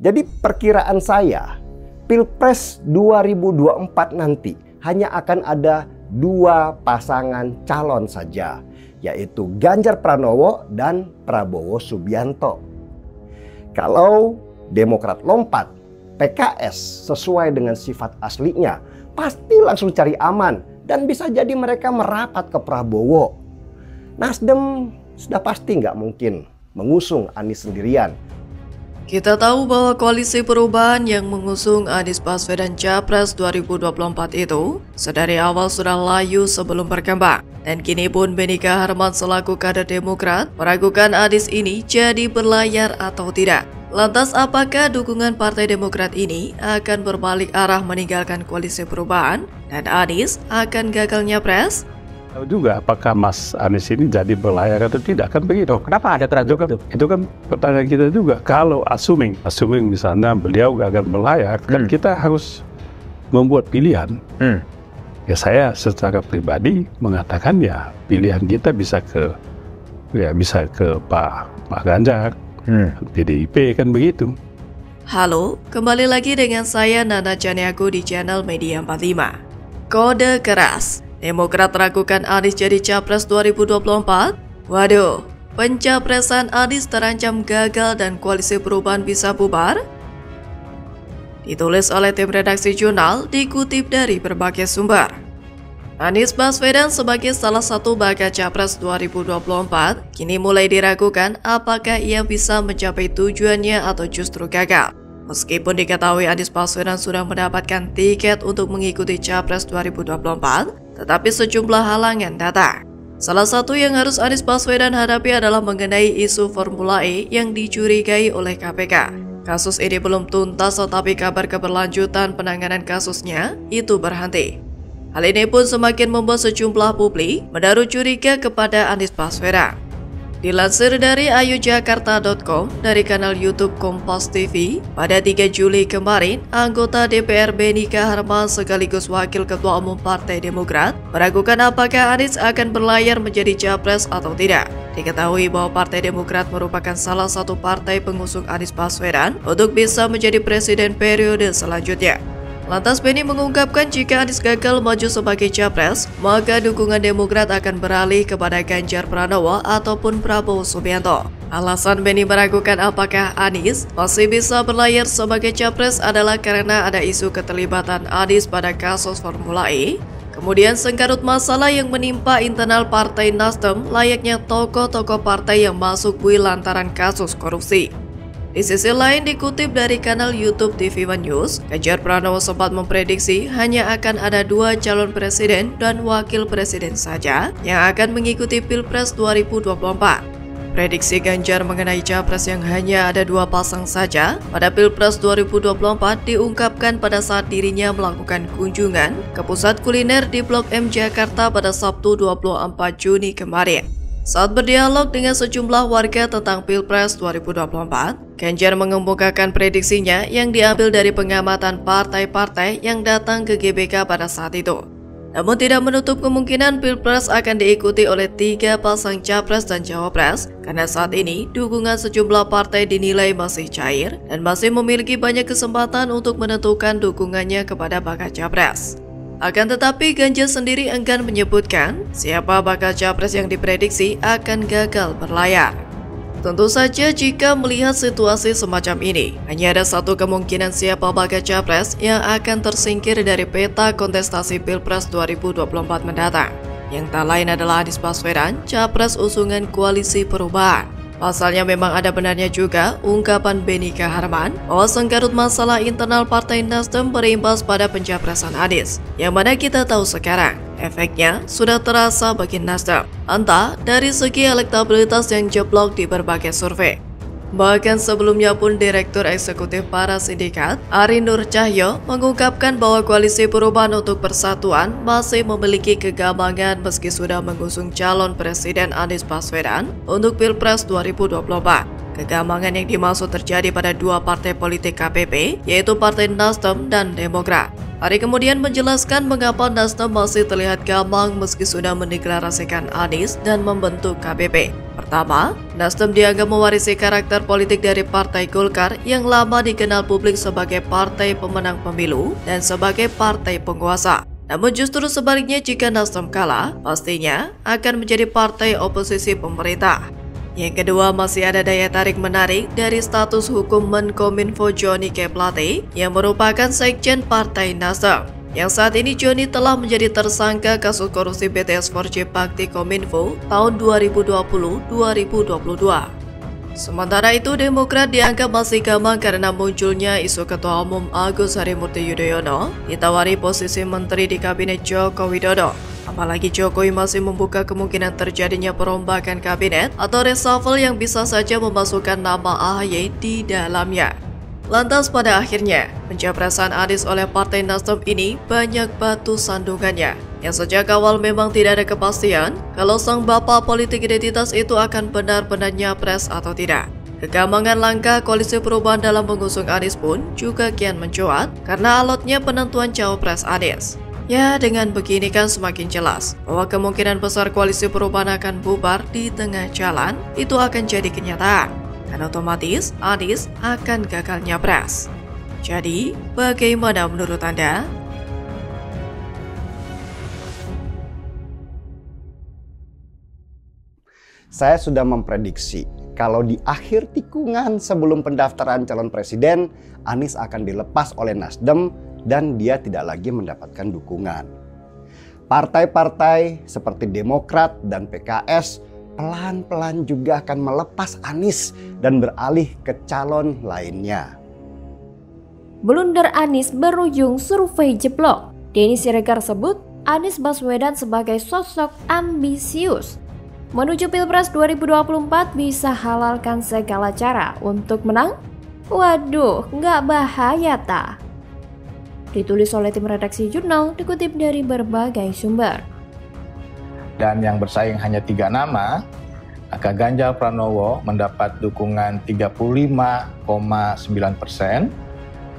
Jadi perkiraan saya, Pilpres 2024 nanti hanya akan ada dua pasangan calon saja, yaitu Ganjar Pranowo dan Prabowo Subianto. Kalau Demokrat lompat, PKS sesuai dengan sifat aslinya pasti langsung cari aman dan bisa jadi mereka merapat ke Prabowo. Nasdem sudah pasti nggak mungkin mengusung Anies sendirian. Kita tahu bahwa koalisi perubahan yang mengusung Anies Baswedan Capres 2024 itu sedari awal sudah layu sebelum berkembang. Dan kini pun Benika Harman selaku kader Demokrat meragukan Anies ini jadi berlayar atau tidak. Lantas apakah dukungan Partai Demokrat ini akan berbalik arah meninggalkan koalisi perubahan dan Anies akan gagal nyapres? Tahu juga apakah Mas Anies ini jadi berlayar atau tidak, kan begitu. Kenapa ada keraguan itu? Itu kan pertanyaan kita juga. Kalau assuming misalnya beliau gagal berlayar, kan kita harus membuat pilihan. Ya saya secara pribadi mengatakan ya pilihan kita bisa ke Pak Ganjar, PDIP, kan begitu. Halo, kembali lagi dengan saya Nana Caniago di channel Media 45. Kode keras. Demokrat ragukan Anies jadi Capres 2024? Waduh, pencapresan Anies terancam gagal dan koalisi perubahan bisa bubar? Ditulis oleh tim redaksi jurnal, dikutip dari berbagai sumber. Anies Baswedan sebagai salah satu bakal Capres 2024 kini mulai diragukan apakah ia bisa mencapai tujuannya atau justru gagal. Meskipun diketahui Anies Baswedan sudah mendapatkan tiket untuk mengikuti Capres 2024, tetapi sejumlah halangan datang. Salah satu yang harus Anies Baswedan hadapi adalah mengenai isu Formula E yang dicurigai oleh KPK. Kasus ini belum tuntas, tetapi kabar keberlanjutan penanganan kasusnya itu berhenti. Hal ini pun semakin membuat sejumlah publik menaruh curiga kepada Anies Baswedan. Dilansir dari ayujakarta.com dari kanal YouTube Kompas TV, pada 3 Juli kemarin, anggota DPR Benika Harman sekaligus Wakil Ketua Umum Partai Demokrat meragukan apakah Anies akan berlayar menjadi Capres atau tidak. Diketahui bahwa Partai Demokrat merupakan salah satu partai pengusung Anies Baswedan untuk bisa menjadi presiden periode selanjutnya. Lantas Beni mengungkapkan jika Anies gagal maju sebagai Capres, maka dukungan Demokrat akan beralih kepada Ganjar Pranowo ataupun Prabowo Subianto. Alasan Beni meragukan apakah Anies masih bisa berlayar sebagai Capres adalah karena ada isu keterlibatan Anies pada kasus Formula E, kemudian sengkarut masalah yang menimpa internal Partai Nasdem layaknya tokoh-tokoh partai yang masuk buil lantaran kasus korupsi. Di sisi lain, dikutip dari kanal YouTube TV One News, Ganjar Pranowo sempat memprediksi hanya akan ada 2 calon presiden dan wakil presiden saja yang akan mengikuti Pilpres 2024. Prediksi Ganjar mengenai Capres yang hanya ada 2 pasang saja pada Pilpres 2024 diungkapkan pada saat dirinya melakukan kunjungan ke pusat kuliner di Blok M Jakarta pada Sabtu 24 Juni kemarin. Saat berdialog dengan sejumlah warga tentang Pilpres 2024, Ganjar mengemukakan prediksinya yang diambil dari pengamatan partai-partai yang datang ke GBK pada saat itu. Namun tidak menutup kemungkinan Pilpres akan diikuti oleh 3 pasang Capres dan Cawapres, karena saat ini dukungan sejumlah partai dinilai masih cair dan masih memiliki banyak kesempatan untuk menentukan dukungannya kepada bakal Capres. Akan tetapi Ganjar sendiri enggan menyebutkan siapa bakal Capres yang diprediksi akan gagal berlayar. Tentu saja jika melihat situasi semacam ini, hanya ada satu kemungkinan siapa bakal Capres yang akan tersingkir dari peta kontestasi Pilpres 2024 mendatang, yang tak lain adalah Anies Baswedan, Capres usungan Koalisi Perubahan. Pasalnya memang ada benarnya juga ungkapan Benika Harman bahwa sengkarut masalah internal Partai Nasdem berimbas pada pencapresan Anies, yang mana kita tahu sekarang efeknya sudah terasa bagi Nasdem, entah dari segi elektabilitas yang jeblok di berbagai survei. Bahkan sebelumnya pun Direktur Eksekutif para Sindikat, Ari Nur Cahyo, mengungkapkan bahwa Koalisi Perubahan untuk Persatuan masih memiliki kegambangan meski sudah mengusung calon Presiden Anies Baswedan untuk Pilpres 2024. Kegambangan yang dimaksud terjadi pada 2 partai politik KPP, yaitu Partai Nasdem dan Demokrat. Ari kemudian menjelaskan mengapa Nasdem masih terlihat gamang meski sudah mendeklarasikan Anies dan membentuk KBP. Pertama, Nasdem dianggap mewarisi karakter politik dari Partai Golkar yang lama dikenal publik sebagai partai pemenang pemilu dan sebagai partai penguasa. Namun justru sebaliknya, jika Nasdem kalah, pastinya akan menjadi partai oposisi pemerintah. Yang kedua, masih ada daya tarik menarik dari status hukum Menkominfo Johnny G. Plate yang merupakan sekjen Partai Nasdem. Yang saat ini Johnny telah menjadi tersangka kasus korupsi BTS 4G Bakti Kominfo tahun 2020-2022. Sementara itu, Demokrat dianggap masih gamang karena munculnya isu Ketua Umum Agus Harimurti Yudhoyono ditawari posisi menteri di Kabinet Joko Widodo. Apalagi Jokowi masih membuka kemungkinan terjadinya perombakan kabinet atau reshuffle yang bisa saja memasukkan nama AHY di dalamnya. Lantas pada akhirnya, pencapresan Anies oleh Partai Nasdem ini banyak batu sandungannya. Yang sejak awal memang tidak ada kepastian kalau sang bapak politik identitas itu akan benar-benar nyapres atau tidak. Kegamangan langkah Koalisi Perubahan dalam mengusung Anies pun juga kian mencuat karena alotnya penentuan cawapres Anies. Ya, dengan begini kan semakin jelas bahwa kemungkinan besar Koalisi Perubahan akan bubar di tengah jalan itu akan jadi kenyataan. Dan otomatis Anies akan gagal nyapres. Jadi, bagaimana menurut Anda? Saya sudah memprediksi kalau di akhir tikungan sebelum pendaftaran calon presiden, Anies akan dilepas oleh Nasdem dan dia tidak lagi mendapatkan dukungan. Partai-partai seperti Demokrat dan PKS pelan-pelan juga akan melepas Anies dan beralih ke calon lainnya. Blunder Anies berujung survei jeblok. Denny Siregar sebut Anies Baswedan sebagai sosok ambisius. Menuju Pilpres 2024 bisa halalkan segala cara untuk menang? Waduh, nggak bahaya tak? Ditulis oleh tim redaksi jurnal, dikutip dari berbagai sumber. Dan yang bersaing hanya 3 nama, maka Ganjar Pranowo mendapat dukungan 35,9%,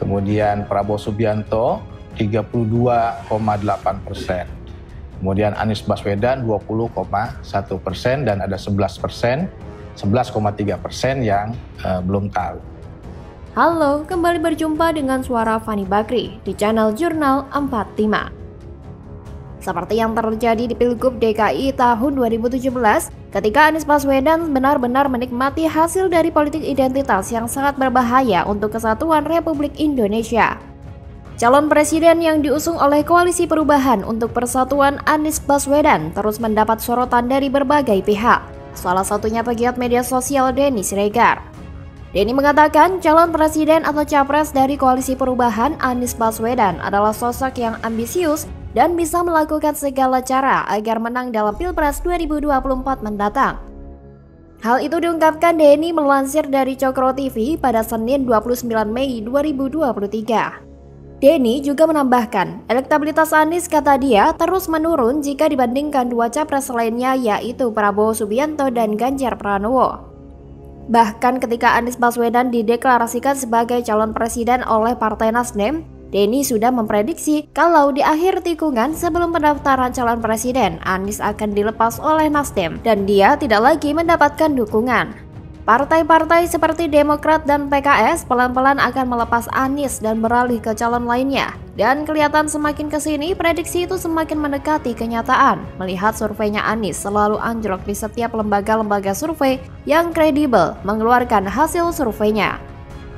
kemudian Prabowo Subianto 32,8%, kemudian Anies Baswedan 20,1% dan ada 11%, 11,3% yang belum tahu. Halo, kembali berjumpa dengan suara Fani Bakri di channel Jurnal 45. Seperti yang terjadi di Pilgub DKI tahun 2017, ketika Anies Baswedan benar-benar menikmati hasil dari politik identitas yang sangat berbahaya untuk kesatuan Republik Indonesia. Calon presiden yang diusung oleh Koalisi Perubahan untuk Persatuan Anies Baswedan terus mendapat sorotan dari berbagai pihak, salah satunya pegiat media sosial Denny Siregar. Denny mengatakan calon presiden atau capres dari Koalisi Perubahan Anies Baswedan adalah sosok yang ambisius dan bisa melakukan segala cara agar menang dalam Pilpres 2024 mendatang. Hal itu diungkapkan Denny melansir dari Cokro TV pada Senin 29 Mei 2023. Denny juga menambahkan, elektabilitas Anies kata dia terus menurun jika dibandingkan dua capres lainnya yaitu Prabowo Subianto dan Ganjar Pranowo. Bahkan ketika Anies Baswedan dideklarasikan sebagai calon presiden oleh Partai Nasdem, Denny sudah memprediksi kalau di akhir tikungan sebelum pendaftaran calon presiden, Anies akan dilepas oleh Nasdem dan dia tidak lagi mendapatkan dukungan. Partai-partai seperti Demokrat dan PKS pelan-pelan akan melepas Anies dan beralih ke calon lainnya. Dan kelihatan semakin kesini prediksi itu semakin mendekati kenyataan. Melihat surveinya Anies selalu anjlok di setiap lembaga-lembaga survei yang kredibel mengeluarkan hasil surveinya.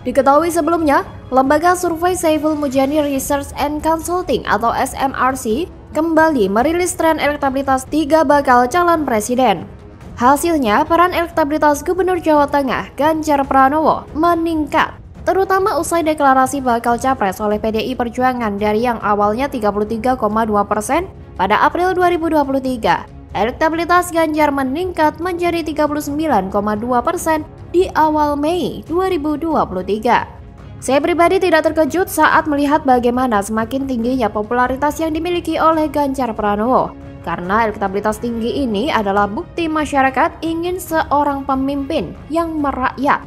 Diketahui sebelumnya, lembaga survei Saiful Mujani Research and Consulting atau SMRC kembali merilis tren elektabilitas 3 bakal calon presiden. Hasilnya, peran elektabilitas Gubernur Jawa Tengah Ganjar Pranowo meningkat, terutama usai deklarasi bakal capres oleh PDI Perjuangan dari yang awalnya 33,2% pada April 2023. Elektabilitas Ganjar meningkat menjadi 39,2% di awal Mei 2023. Saya pribadi tidak terkejut saat melihat bagaimana semakin tingginya popularitas yang dimiliki oleh Ganjar Pranowo. Karena elektabilitas tinggi ini adalah bukti masyarakat ingin seorang pemimpin yang merakyat.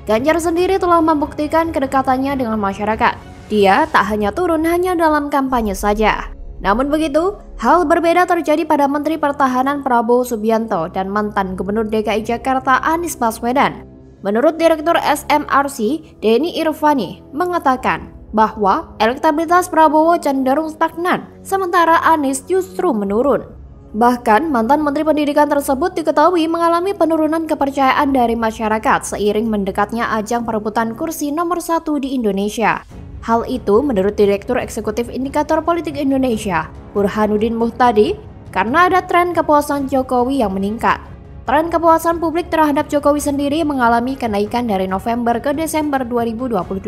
Ganjar sendiri telah membuktikan kedekatannya dengan masyarakat. Dia tak hanya turun hanya dalam kampanye saja. Namun begitu, hal berbeda terjadi pada Menteri Pertahanan Prabowo Subianto dan mantan Gubernur DKI Jakarta Anies Baswedan. Menurut Direktur SMRC, Denny Irvani, mengatakan bahwa elektabilitas Prabowo cenderung stagnan, sementara Anies justru menurun. Bahkan, mantan Menteri Pendidikan tersebut diketahui mengalami penurunan kepercayaan dari masyarakat seiring mendekatnya ajang perebutan kursi nomor 1 di Indonesia. Hal itu menurut Direktur Eksekutif Indikator Politik Indonesia, Burhanuddin Muhtadi, karena ada tren kepuasan Jokowi yang meningkat. Tren kepuasan publik terhadap Jokowi sendiri mengalami kenaikan dari November ke Desember 2022.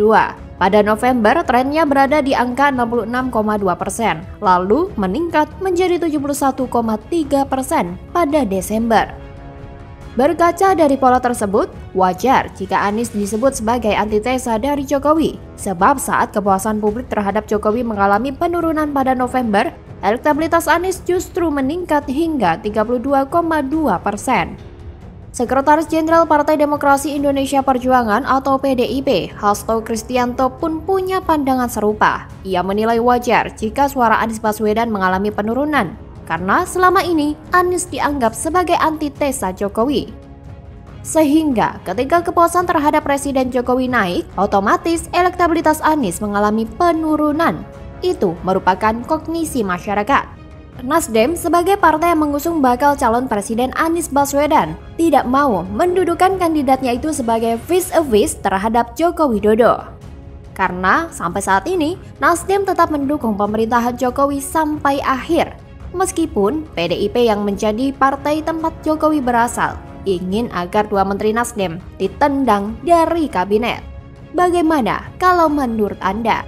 Pada November, trennya berada di angka 66,2%, lalu meningkat menjadi 71,3% pada Desember. Berkaca dari pola tersebut, wajar jika Anies disebut sebagai antitesa dari Jokowi, sebab saat kepuasan publik terhadap Jokowi mengalami penurunan pada November, elektabilitas Anies justru meningkat hingga 32,2%. Sekretaris Jenderal Partai Demokrasi Indonesia Perjuangan atau PDIP, Hasto Kristianto pun punya pandangan serupa. Ia menilai wajar jika suara Anies Baswedan mengalami penurunan, karena selama ini Anies dianggap sebagai antitesa Jokowi. Sehingga ketika kepuasan terhadap Presiden Jokowi naik, otomatis elektabilitas Anies mengalami penurunan. Itu merupakan kognisi masyarakat. Nasdem sebagai partai yang mengusung bakal calon Presiden Anies Baswedan tidak mau mendudukan kandidatnya itu sebagai vis-a-vis terhadap Joko Widodo. Karena sampai saat ini Nasdem tetap mendukung pemerintahan Jokowi sampai akhir. Meskipun PDIP yang menjadi partai tempat Jokowi berasal ingin agar dua menteri Nasdem ditendang dari kabinet. Bagaimana kalau menurut Anda?